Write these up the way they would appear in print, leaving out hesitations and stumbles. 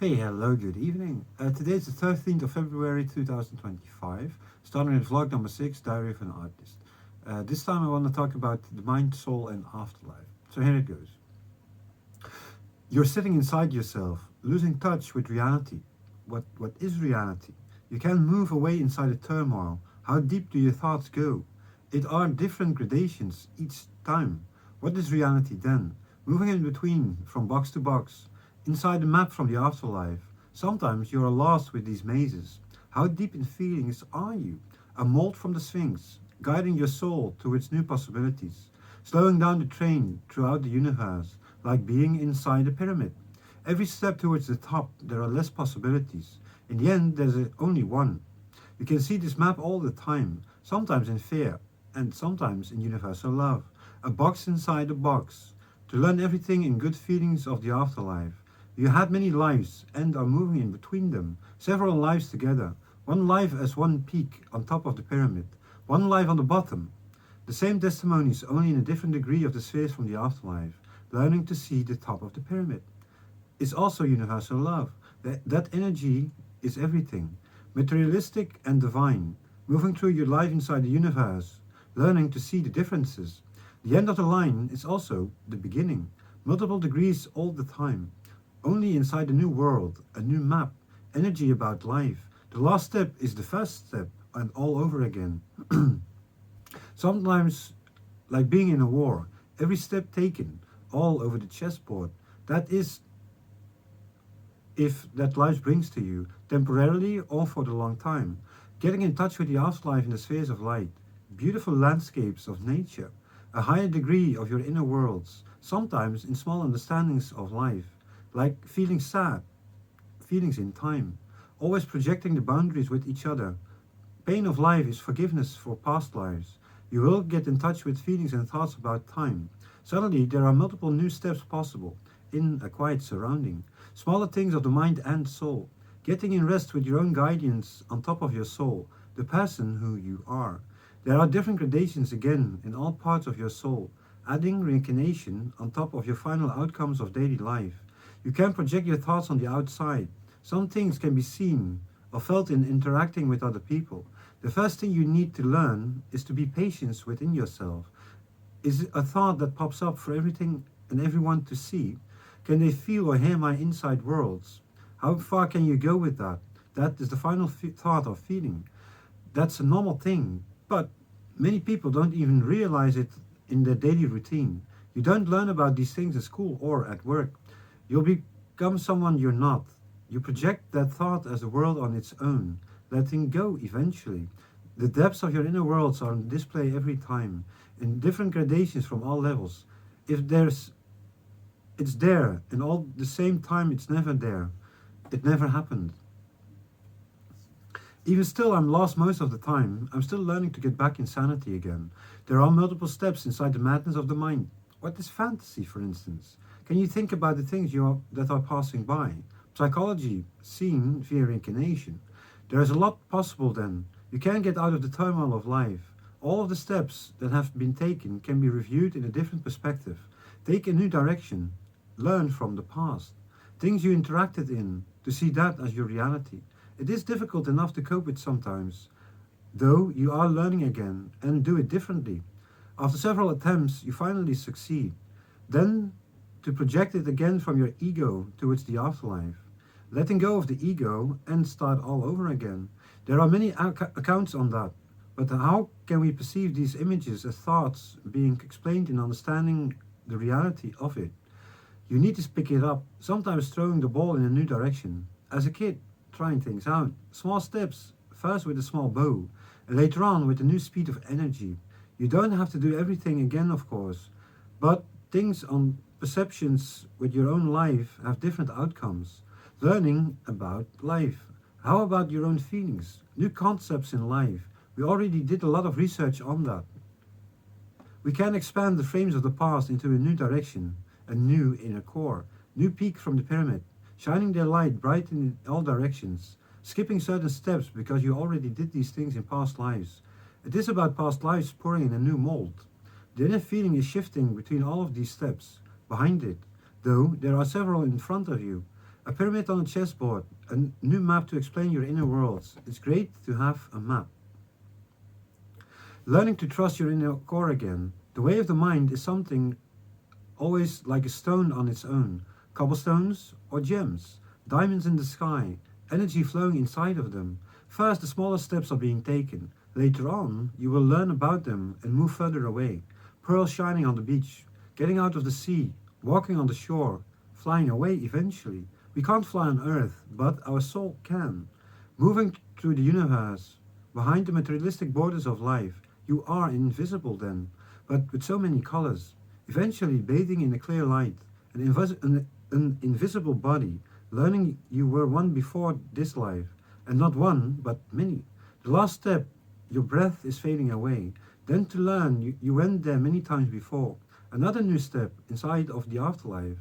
Hey, hello, good evening. Today is the 13th of February 2025, starting with vlog number 6, Diary of an Artist. This time I want to talk about the mind, soul, and afterlife. So here it goes. You're sitting inside yourself, losing touch with reality. What is reality? You can't move away inside the turmoil. How deep do your thoughts go? It are different gradations each time. What is reality then? Moving in between, from box to box, inside the map from the afterlife. Sometimes you are lost with these mazes. How deep in feelings are you? A mold from the Sphinx, guiding your soul towards new possibilities, slowing down the train throughout the universe, like being inside a pyramid. Every step towards the top, there are less possibilities. In the end, there's only one. You can see this map all the time, sometimes in fear, and sometimes in universal love. A box inside a box. To learn everything in good feelings of the afterlife. You had many lives and are moving in between them, several lives together. One life as one peak on top of the pyramid, one life on the bottom. The same testimonies, only in a different degree of the spheres from the afterlife. Learning to see the top of the pyramid is also universal love. That energy is everything, materialistic and divine, moving through your life inside the universe, learning to see the differences. The end of the line is also the beginning, multiple degrees all the time. Only inside a new world, a new map, energy about life. The last step is the first step, and all over again. Sometimes, like being in a war, every step taken, all over the chessboard. That is, if that life brings to you, temporarily or for the long time. Getting in touch with the afterlife in the spheres of light, beautiful landscapes of nature, a higher degree of your inner worlds, sometimes in small understandings of life, like feeling sad, feelings in time, always projecting the boundaries with each other. Pain of life is forgiveness for past lives. You will get in touch with feelings and thoughts about time. Suddenly, there are multiple new steps possible in a quiet surrounding. Smaller things of the mind and soul. Getting in rest with your own guidance on top of your soul, the person who you are. There are different gradations again in all parts of your soul, adding reincarnation on top of your final outcomes of daily life. You can project your thoughts on the outside. Some things can be seen or felt in interacting with other people. The first thing you need to learn is to be patient within yourself. Is it a thought that pops up for everything and everyone to see? Can they feel or hear my inside worlds? How far can you go with that? That is the final thought or feeling. That's a normal thing, but many people don't even realize it in their daily routine. You don't learn about these things at school or at work. You'll become someone you're not. You project that thought as a world on its own, letting go eventually. The depths of your inner worlds are on display every time, in different gradations from all levels. If there's It's there, and all the same time it's never there. It never happened. Even still, I'm lost most of the time. I'm still learning to get back in sanity again. There are multiple steps inside the madness of the mind. What is fantasy, for instance? Can you think about the things that are passing by? Psychology, seen via reincarnation. There is a lot possible then. You can get out of the turmoil of life. All of the steps that have been taken can be reviewed in a different perspective. Take a new direction. Learn from the past. Things you interacted in, to see that as your reality. It is difficult enough to cope with sometimes, though you are learning again and do it differently. After several attempts, you finally succeed. Then, to project it again from your ego towards the afterlife. Letting go of the ego and start all over again. There are many accounts on that, but how can we perceive these images as thoughts being explained in understanding the reality of it? You need to pick it up, sometimes throwing the ball in a new direction. As a kid, trying things out. Small steps, first with a small bow, and later on with a new speed of energy. You don't have to do everything again, of course, but things on perceptions with your own life have different outcomes. Learning about life. How about your own feelings? New concepts in life. We already did a lot of research on that. We can expand the frames of the past into a new direction, a new inner core, new peak from the pyramid, shining their light bright in all directions, skipping certain steps because you already did these things in past lives. It is about past lives pouring in a new mold. The inner feeling is shifting between all of these steps. Behind it, though, there are several in front of you. A pyramid on a chessboard, a new map to explain your inner worlds. It's great to have a map. Learning to trust your inner core again. The way of the mind is something always like a stone on its own. Cobblestones or gems, diamonds in the sky, energy flowing inside of them. First, the smallest steps are being taken. Later on, you will learn about them and move further away. Pearls shining on the beach, getting out of the sea, walking on the shore, flying away eventually. We can't fly on Earth, but our soul can. Moving through the universe, behind the materialistic borders of life, you are invisible then, but with so many colors. Eventually, bathing in a clear light, an invisible body, learning you were one before this life, and not one, but many. The last step, your breath is fading away. Then to learn you went there many times before. Another new step inside of the afterlife.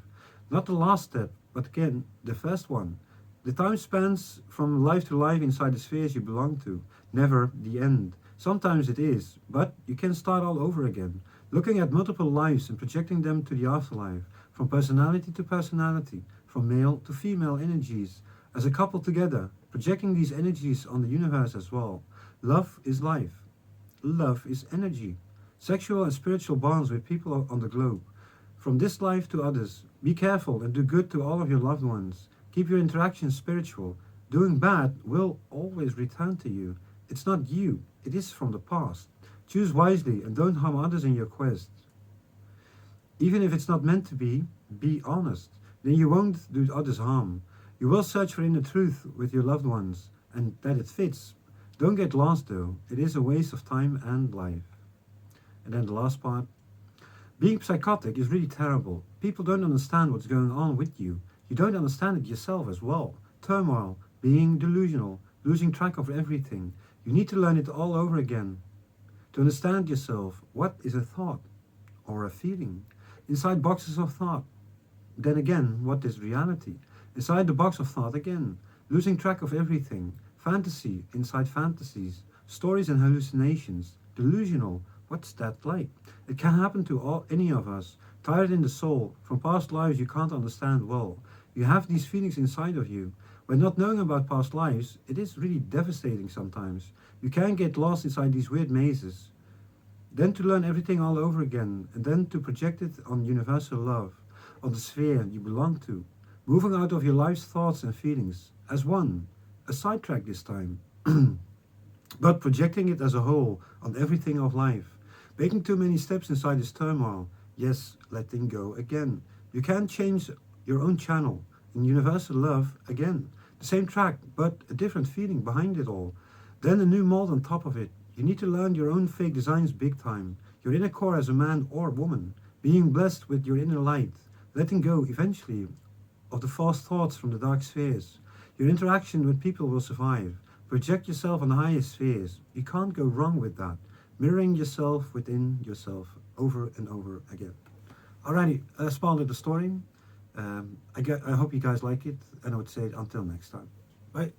Not the last step, but again, the first one. The time spans from life to life inside the spheres you belong to. Never the end. Sometimes it is, but you can start all over again. Looking at multiple lives and projecting them to the afterlife. From personality to personality. From male to female energies. As a couple together, projecting these energies on the universe as well. Love is life. Love is energy. Sexual and spiritual bonds with people on the globe. From this life to others, be careful and do good to all of your loved ones. Keep your interactions spiritual. Doing bad will always return to you. It's not you, it is from the past. Choose wisely and don't harm others in your quest. Even if it's not meant to be honest. Then you won't do others harm. You will search for inner truth with your loved ones, and that it fits. Don't get lost though, it is a waste of time and life. And then the last part. Being psychotic is really terrible. People don't understand what's going on with you. You don't understand it yourself as well. Turmoil, being delusional, losing track of everything. You need to learn it all over again. To understand yourself, what is a thought or a feeling? Inside boxes of thought. Then again, what is reality? Inside the box of thought again. Losing track of everything. Fantasy inside fantasies. Stories and hallucinations. Delusional. What's that like? It can happen to any of us. Tired in the soul, from past lives you can't understand well. You have these feelings inside of you. When not knowing about past lives, it is really devastating sometimes. You can get lost inside these weird mazes. Then to learn everything all over again, and then to project it on universal love, on the sphere you belong to. Moving out of your life's thoughts and feelings, as one. A sidetrack this time. But projecting it as a whole, on everything of life. Making too many steps inside this turmoil. Yes, letting go again. You can change your own channel in universal love again. The same track, but a different feeling behind it all. Then a new mold on top of it. You need to learn your own fake designs big time. Your inner core as a man or woman. Being blessed with your inner light. Letting go, eventually, of the false thoughts from the dark spheres. Your interaction with people will survive. Project yourself on the highest spheres. You can't go wrong with that. Mirroring yourself within yourself over and over again. Alrighty, a small little story. I hope you guys like it, and I would say until next time. Bye.